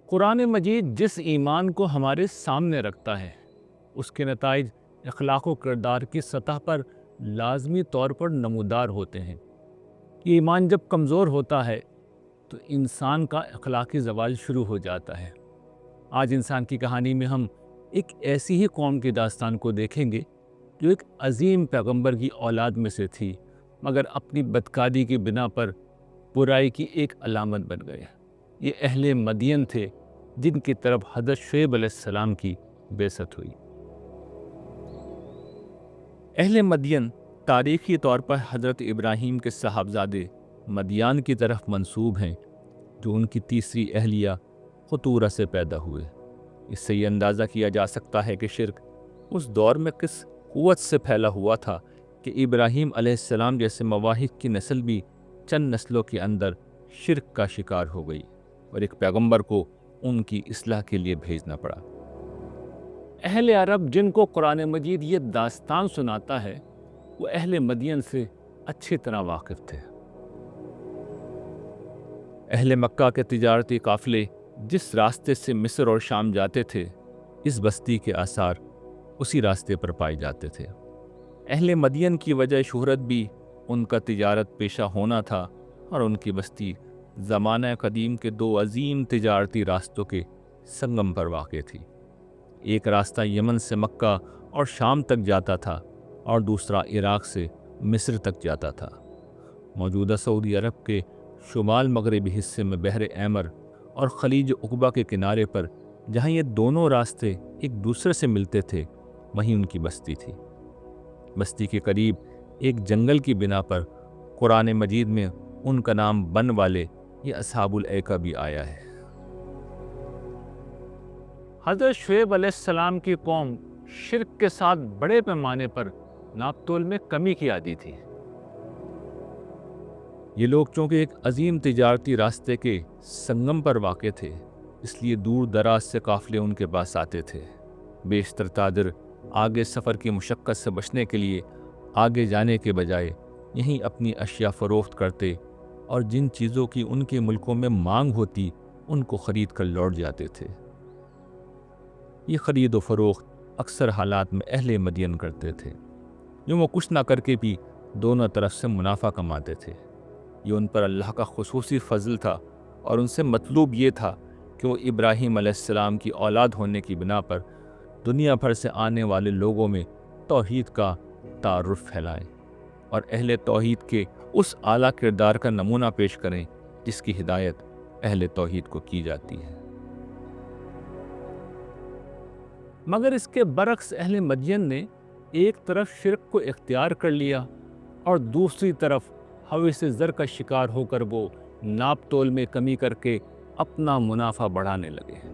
قرآن مجید جس ایمان کو ہمارے سامنے رکھتا ہے اس کے نتائج اخلاق و کردار کی سطح پر لازمی طور پر نمودار ہوتے ہیں۔ یہ ایمان جب کمزور ہوتا ہے تو انسان کا اخلاقی زوال شروع ہو جاتا ہے۔ آج انسان کی کہانی میں ہم ایک ایسی ہی قوم کی داستان کو دیکھیں گے جو ایک عظیم پیغمبر کی اولاد میں سے تھی، مگر اپنی بدکاری کی بنا پر برائی کی ایک علامت بن گئے۔ یہ اہل مدین تھے جن کی طرف حضرت شعیب علیہ السلام کی بعثت ہوئی۔ اہل مدین تاریخی طور پر حضرت ابراہیم کے صاحبزادے مدیان کی طرف منسوب ہیں، جو ان کی تیسری اہلیہ خطورہ سے پیدا ہوئے۔ اس سے یہ اندازہ کیا جا سکتا ہے کہ شرک اس دور میں کس قوت سے پھیلا ہوا تھا کہ ابراہیم علیہ السلام جیسے مواحد کی نسل بھی چند نسلوں کے اندر شرک کا شکار ہو گئی اور ایک پیغمبر کو ان کی اصلاح کے لیے بھیجنا پڑا۔ اہل عرب جن کو قرآن مجید یہ داستان سناتا ہے وہ اہل مدین سے اچھی طرح واقف تھے۔ اہل مکہ کے تجارتی قافلے جس راستے سے مصر اور شام جاتے تھے، اس بستی کے آثار اسی راستے پر پائے جاتے تھے۔ اہل مدین کی وجہ شہرت بھی ان کا تجارت پیشہ ہونا تھا، اور ان کی بستی زمانہ قدیم کے دو عظیم تجارتی راستوں کے سنگم پر واقع تھی۔ ایک راستہ یمن سے مکہ اور شام تک جاتا تھا اور دوسرا عراق سے مصر تک جاتا تھا۔ موجودہ سعودی عرب کے شمال مغربی حصے میں بحر احمر اور خلیج عقبہ کے کنارے پر جہاں یہ دونوں راستے ایک دوسرے سے ملتے تھے، وہیں ان کی بستی تھی۔ بستی کے قریب ایک جنگل کی بنا پر قرآن مجید میں ان کا نام بن والے یہ اصحاب الایکہ بھی آیا ہے۔ حضرت شعیب علیہ السلام کی قوم شرک کے ساتھ بڑے پیمانے پر ناپ تول میں کمی کی عادی تھی۔ یہ لوگ چونکہ ایک عظیم تجارتی راستے کے سنگم پر واقع تھے، اس لیے دور دراز سے قافلے ان کے پاس آتے تھے۔ بیشتر تاجر آگے سفر کی مشقت سے بچنے کے لیے آگے جانے کے بجائے یہیں اپنی اشیاء فروخت کرتے اور جن چیزوں کی ان کے ملکوں میں مانگ ہوتی ان کو خرید کر لوٹ جاتے تھے۔ یہ خرید و فروخت اکثر حالات میں اہل مدین کرتے تھے، جو وہ کچھ نہ کر کے بھی دونوں طرف سے منافع کماتے تھے۔ یہ ان پر اللہ کا خصوصی فضل تھا، اور ان سے مطلوب یہ تھا کہ وہ ابراہیم علیہ السلام کی اولاد ہونے کی بنا پر دنیا بھر سے آنے والے لوگوں میں توحید کا تعارف پھیلائیں اور اہل توحید کے اس اعلیٰ کردار کا نمونہ پیش کریں جس کی ہدایت اہل توحید کو کی جاتی ہے۔ مگر اس کے برعکس اہل مدین نے ایک طرف شرک کو اختیار کر لیا اور دوسری طرف ہوس زر کا شکار ہو کر وہ ناپ تول میں کمی کر کے اپنا منافع بڑھانے لگے۔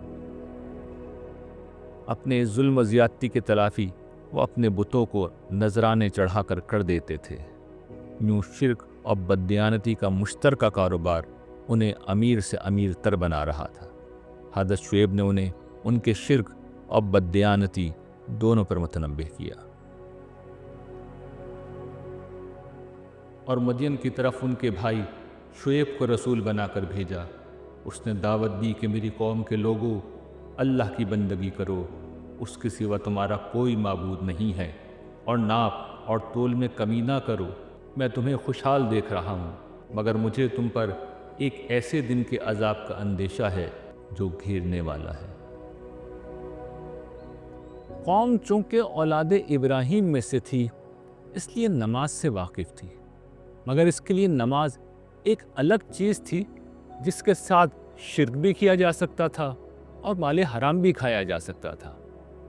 اپنے ظلم و زیادتی کی تلافی وہ اپنے بتوں کو نذرانے چڑھا کر دیتے تھے۔ یوں شرک اور بددیانتی کا مشترکہ کاروبار انہیں امیر سے امیر تر بنا رہا تھا۔ حضرت شعیب نے انہیں ان کے شرک اور بددیانتی دونوں پر متنبہ کیا، اور مدین کی طرف ان کے بھائی شعیب کو رسول بنا کر بھیجا۔ اس نے دعوت دی کہ میری قوم کے لوگوں، اللہ کی بندگی کرو، اس کے سوا تمہارا کوئی معبود نہیں ہے، اور ناپ اور تول میں کمی نہ کرو۔ میں تمہیں خوشحال دیکھ رہا ہوں، مگر مجھے تم پر ایک ایسے دن کے عذاب کا اندیشہ ہے جو گھیرنے والا ہے۔ قوم چونکہ اولاد ابراہیم میں سے تھی، اس لیے نماز سے واقف تھی، مگر اس کے لیے نماز ایک الگ چیز تھی جس کے ساتھ شرک بھی کیا جا سکتا تھا اور مال حرام بھی کھایا جا سکتا تھا۔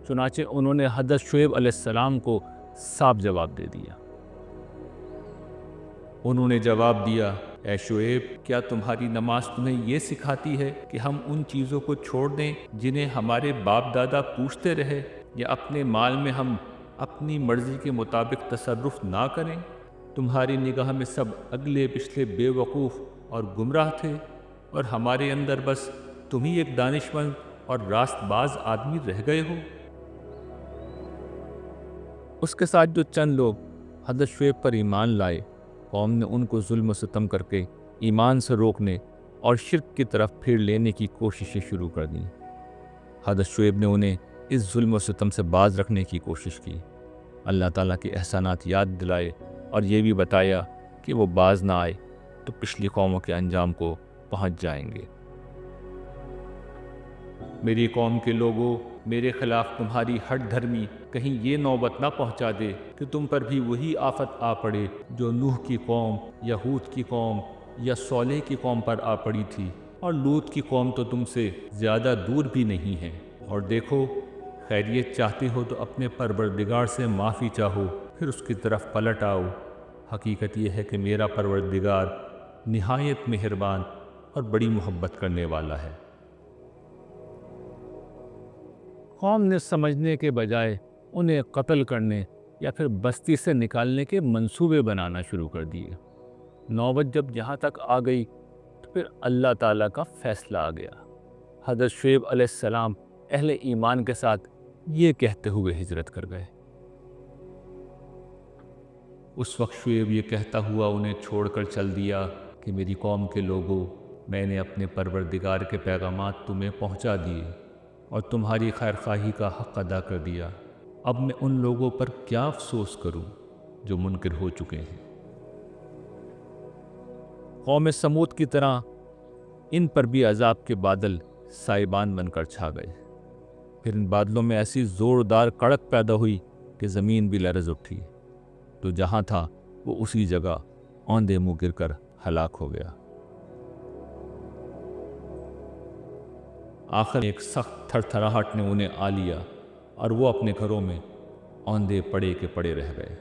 چنانچہ انہوں نے حضرت شعیب علیہ السلام کو صاف جواب دے دیا۔ انہوں نے جواب دیا، اے شعیب، کیا تمہاری نماز تمہیں یہ سکھاتی ہے کہ ہم ان چیزوں کو چھوڑ دیں جنہیں ہمارے باپ دادا پوچھتے رہے، یا اپنے مال میں ہم اپنی مرضی کے مطابق تصرف نہ کریں؟ تمہاری نگاہ میں سب اگلے پچھلے بے وقوف اور گمراہ تھے، اور ہمارے اندر بس تم ہی ایک دانش مند اور راست باز آدمی رہ گئے ہو۔ اس کے ساتھ جو چند لوگ حضرت شعیب پر ایمان لائے، قوم نے ان کو ظلم و ستم کر کے ایمان سے روکنے اور شرک کی طرف پھیر لینے کی کوششیں شروع کر دیں۔ حضرت شعیب نے انہیں اس ظلم و ستم سے باز رکھنے کی کوشش کی، اللہ تعالیٰ کے احسانات یاد دلائے اور یہ بھی بتایا کہ وہ باز نہ آئے تو پچھلی قوموں کے انجام کو پہنچ جائیں گے۔ میری قوم کے لوگوں، میرے خلاف تمہاری ہٹ دھرمی کہیں یہ نوبت نہ پہنچا دے کہ تم پر بھی وہی آفت آ پڑے جو نوح کی قوم یا ہود کی قوم یا صالح کی قوم پر آ پڑی تھی، اور لوط کی قوم تو تم سے زیادہ دور بھی نہیں ہے۔ اور دیکھو، خیریت چاہتے ہو تو اپنے پروردگار سے معافی چاہو، پھر اس کی طرف پلٹ آؤ۔ حقیقت یہ ہے کہ میرا پروردگار نہایت مہربان اور بڑی محبت کرنے والا ہے۔ قوم نے سمجھنے کے بجائے انہیں قتل کرنے یا پھر بستی سے نکالنے کے منصوبے بنانا شروع کر دیے۔ نوبت جب یہاں تک آ گئی تو پھر اللہ تعالیٰ کا فیصلہ آ گیا۔ حضرت شعیب علیہ السلام اہل ایمان کے ساتھ یہ کہتے ہوئے ہجرت کر گئے۔ اس وقت شعیب یہ کہتا ہوا انہیں چھوڑ کر چل دیا کہ میری قوم کے لوگوں، میں نے اپنے پروردگار کے پیغامات تمہیں پہنچا دیے اور تمہاری خیر خواہی کا حق ادا کر دیا۔ اب میں ان لوگوں پر کیا افسوس کروں جو منکر ہو چکے ہیں۔ قوم سمود کی طرح ان پر بھی عذاب کے بادل سائبان بن کر چھا گئے۔ پھر ان بادلوں میں ایسی زوردار کڑک پیدا ہوئی کہ زمین بھی لرز اٹھی، تو جہاں تھا وہ اسی جگہ اوندے منہ گر کر ہلاک ہو گیا۔ آخر ایک سخت تھر تھراہٹ نے انہیں آ لیا اور وہ اپنے گھروں میں اوندے پڑے کے پڑے رہ گئے۔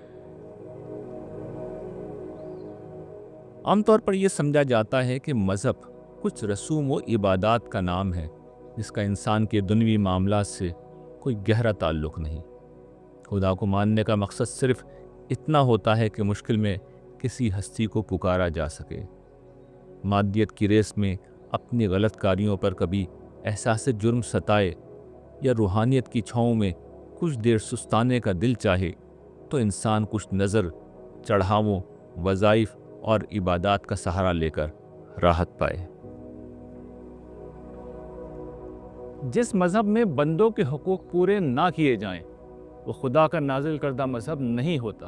عام طور پر یہ سمجھا جاتا ہے کہ مذہب کچھ رسوم و عبادات کا نام ہے جس کا انسان کے دنیوی معاملات سے کوئی گہرا تعلق نہیں۔ خدا کو ماننے کا مقصد صرف اتنا ہوتا ہے کہ مشکل میں کسی ہستی کو پکارا جا سکے۔ مادیت کی ریس میں اپنی غلط کاریوں پر کبھی احساس جرم ستائے یا روحانیت کی چھاؤں میں کچھ دیر سستانے کا دل چاہے تو انسان کچھ نظر، چڑھاووں، وظائف اور عبادات کا سہارا لے کر راحت پائے۔ جس مذہب میں بندوں کے حقوق پورے نہ کیے جائیں وہ خدا کا نازل کردہ مذہب نہیں ہوتا۔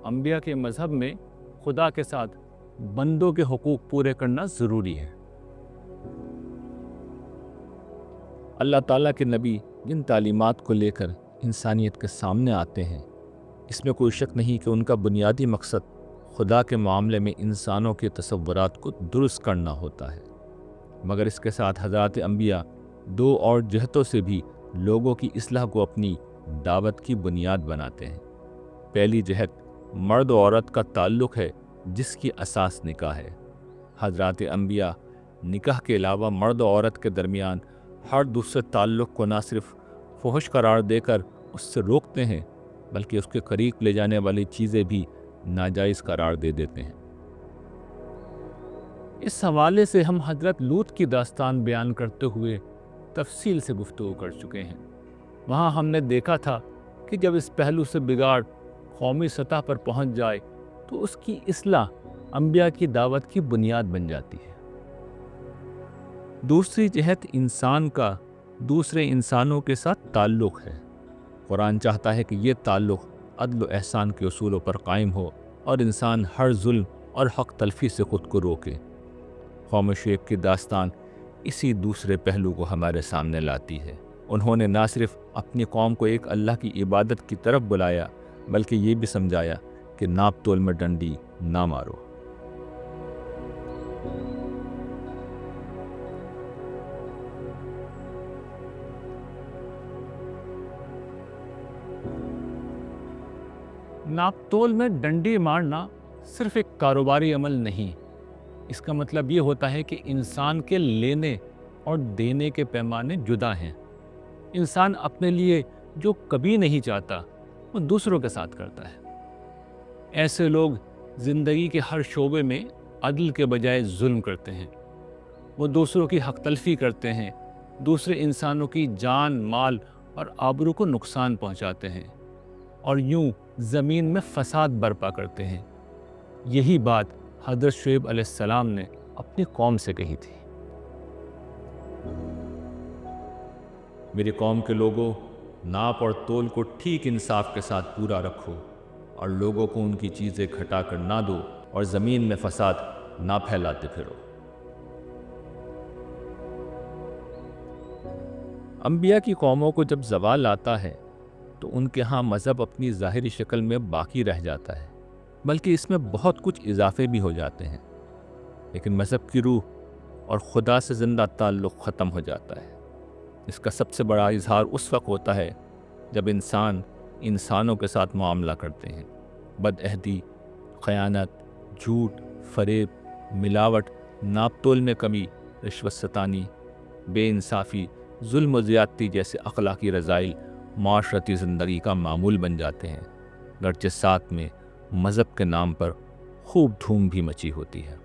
انبیاء کے مذہب میں خدا کے ساتھ بندوں کے حقوق پورے کرنا ضروری ہے۔ اللہ تعالیٰ کے نبی جن تعلیمات کو لے کر انسانیت کے سامنے آتے ہیں، اس میں کوئی شک نہیں کہ ان کا بنیادی مقصد خدا کے معاملے میں انسانوں کے تصورات کو درست کرنا ہوتا ہے۔ مگر اس کے ساتھ حضرات انبیاء دو اور جہتوں سے بھی لوگوں کی اصلاح کو اپنی دعوت کی بنیاد بناتے ہیں۔ پہلی جہت مرد و عورت کا تعلق ہے جس کی اساس نکاح ہے۔ حضرات انبیاء نکاح کے علاوہ مرد و عورت کے درمیان ہر دوسرے تعلق کو نہ صرف فحش قرار دے کر اس سے روکتے ہیں بلکہ اس کے قریب لے جانے والی چیزیں بھی ناجائز قرار دے دیتے ہیں۔ اس حوالے سے ہم حضرت لوط کی داستان بیان کرتے ہوئے تفصیل سے گفتگو کر چکے ہیں۔ وہاں ہم نے دیکھا تھا کہ جب اس پہلو سے بگاڑ قومی سطح پر پہنچ جائے تو اس کی اصلاح انبیاء کی دعوت کی بنیاد بن جاتی ہے۔ دوسری جہت انسان کا دوسرے انسانوں کے ساتھ تعلق ہے۔ قرآن چاہتا ہے کہ یہ تعلق عدل و احسان کے اصولوں پر قائم ہو اور انسان ہر ظلم اور حق تلفی سے خود کو روکے۔ قوم شعیب کی داستان اسی دوسرے پہلو کو ہمارے سامنے لاتی ہے۔ انہوں نے نہ صرف اپنی قوم کو ایک اللہ کی عبادت کی طرف بلایا بلکہ یہ بھی سمجھایا کہ ناپ تول میں ڈنڈی نہ مارو۔ ناپ تول میں ڈنڈی مارنا صرف ایک کاروباری عمل نہیں، اس کا مطلب یہ ہوتا ہے کہ انسان کے لینے اور دینے کے پیمانے جدا ہیں۔ انسان اپنے لیے جو کبھی نہیں چاہتا وہ دوسروں کے ساتھ کرتا ہے۔ ایسے لوگ زندگی کے ہر شعبے میں عدل کے بجائے ظلم کرتے ہیں۔ وہ دوسروں کی حق تلفی کرتے ہیں، دوسرے انسانوں کی جان، مال اور آبرو کو نقصان پہنچاتے ہیں اور یوں زمین میں فساد برپا کرتے ہیں۔ یہی بات حضرت شعیب علیہ السلام نے اپنی قوم سے کہی تھی۔ میری قوم کے لوگوں، ناپ اور تول کو ٹھیک انصاف کے ساتھ پورا رکھو، اور لوگوں کو ان کی چیزیں گھٹا کر نہ دو، اور زمین میں فساد نہ پھیلاتے پھرو۔ انبیاء کی قوموں کو جب زوال آتا ہے تو ان کے ہاں مذہب اپنی ظاہری شکل میں باقی رہ جاتا ہے، بلکہ اس میں بہت کچھ اضافے بھی ہو جاتے ہیں، لیکن مذہب کی روح اور خدا سے زندہ تعلق ختم ہو جاتا ہے۔ اس کا سب سے بڑا اظہار اس وقت ہوتا ہے جب انسان انسانوں کے ساتھ معاملہ کرتے ہیں۔ بد عہدی، خیانت، جھوٹ، فریب، ملاوٹ، ناپ تول میں کمی، رشوت ستانی، بے انصافی، ظلم و زیادتی جیسے اخلاقی رذائل معاشرتی زندگی کا معمول بن جاتے ہیں، گرچہ ساتھ میں مذہب کے نام پر خوب دھوم بھی مچی ہوتی ہے۔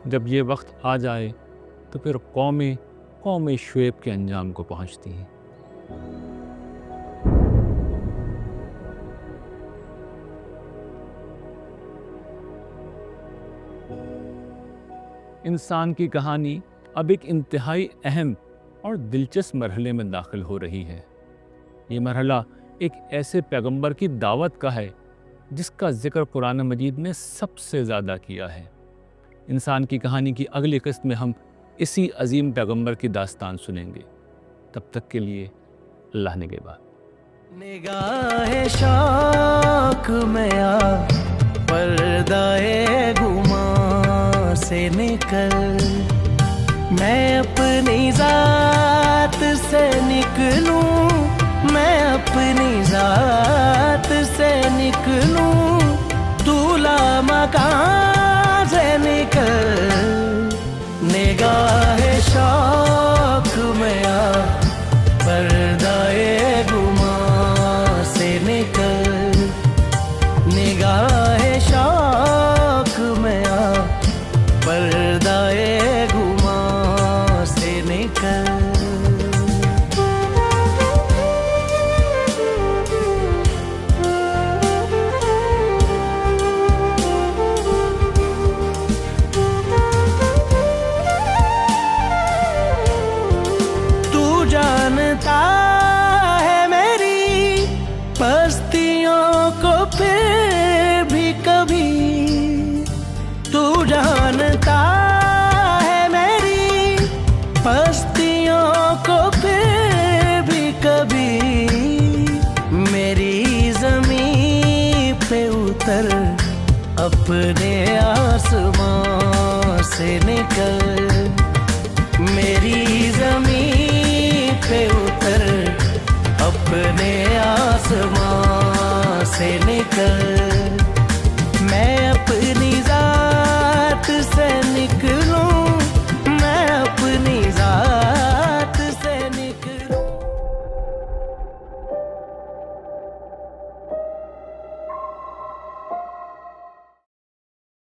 جب یہ وقت آ جائے تو پھر قوم شعیب کے انجام کو پہنچتی ہیں۔ انسان کی کہانی اب ایک انتہائی اہم اور دلچسپ مرحلے میں داخل ہو رہی ہے۔ یہ مرحلہ ایک ایسے پیغمبر کی دعوت کا ہے جس کا ذکر قرآن مجید نے سب سے زیادہ کیا ہے۔ انسان کی کہانی کی اگلی قسط میں ہم اسی عظیم پیغمبر کی داستان سنیں گے۔ تب تک کے لیے اللہ نگہبان۔ نگاہ شوق میں آ، پردۂ گماں سے نکل، میں اپنی ذات سے نکلوں، میں اپنی ذات سے نکلوں، تو لامکان سے نکل، نگاہ شوق میں آ، پردۂ گماں سے نکل، نگاہ شوق میں آ، پردۂ گماں سے نکل۔ ہے میری پستیوں کو پھر بھی کبھی، تو جانتا ہے میری پستیوں کو پھر بھی کبھی، میری زمین پہ اتر، اپنے آسمان سے نکل، میری زمین پہ اتر، اپنے آسمان سے نکل۔